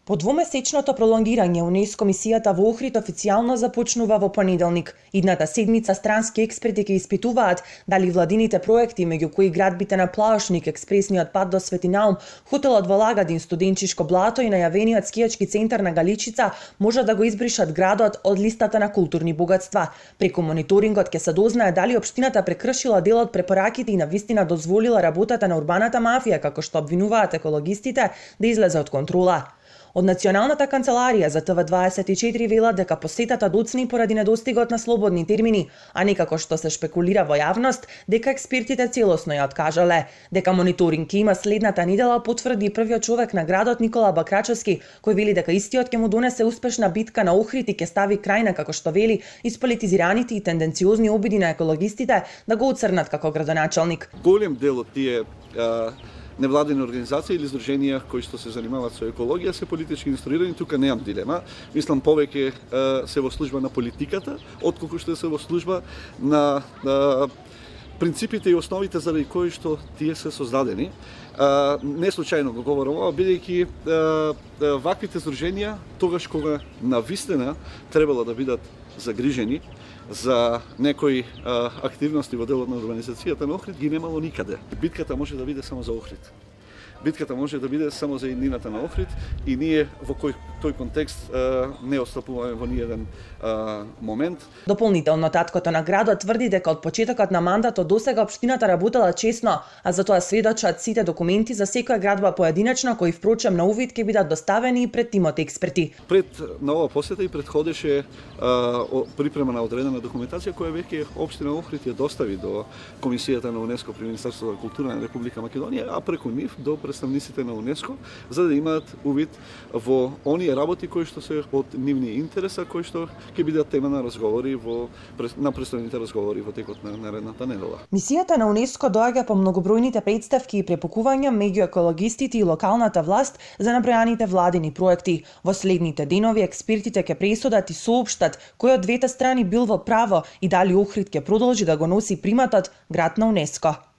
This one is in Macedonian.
По двомесечното пролонгирање УНЕСКО мисијата во Охрид официјално започнува во понеделник. Идната седмица странски експерти ќе испитуваат дали владините проекти, меѓу кои градбите на Плаошник, експресниот пат до Свети Наум, хотелот во Лагадин, студенчишко блато и најавениот скијачки центар на Галичица може да го избришат градот од листата на културни богатства. Преку мониторингот ќе се дознае дали општината прекршила дел од препораките и навистина дозволила работата на урбаната мафија, како што обвинуваат екологистите, да излезе од контрола. Од Националната канцеларија за ТВ24 велат дека посетата доцни поради недостигот на слободни термини, а не како што се шпекулира во јавност, дека експертите целосно ја откажале. Дека мониторинг ќе има следната недела, потврди првиот човек на градот Никола Бакрачовски, кој вели дека истиот ќе му донесе успешна битка на Охрид и ќе стави крај на, како што вели, исполитизираните и тенденциозни обиди на екологистите да го оцрнат како градоначалник. Голем дел од тие невладени организации или здруженија кои што се занимаваат со екологија се политички инструирани, тука немам дилема. Мислам повеќе се во служба на политиката, отколку што се во служба на принципите и основите заради кои што тие се создадени. Не случајно го говорам ова, бидејќи ваквите здруженија тогаш кога навистина требало да бидат загрижени за некои активности во делот на урбанизацијата на Охрид ги немало никаде. Битката може да биде само за Охрид. Битката може да биде само за иднината на Охрид и ние во тој контекст не отстапуваме во ниеден момент. Дополнително таткото на градот тврди дека од почетокот на мандатот досега општината работела честно, а за тоа сведочат сите документи за секоја градба поединечно, кои впрочем на увид ќе бидат доставени и пред тимот експерти. Пред на ова посета и предходеше припрема на одредена документација која веќе општина Охрид ја достави до Комисијата на УНЕСКО при Министерството за култура на Република Македонија, а преку нив до представниците на УНЕСКО, за да имаат увид во оние работи кои што се од нивни интереса, кои што ќе бидат тема на разговори на престојните разговори во текот на наредната недела. Мисијата на УНЕСКО доаѓа по многобројните претставки и препукувања меѓу екологистите и локалната власт за набројаните владини проекти. Во следните денови експертите ќе пресудат и соопштат кој од двете страни бил во право и дали Охрид ќе продолжи да го носи приматот град на УНЕСКО.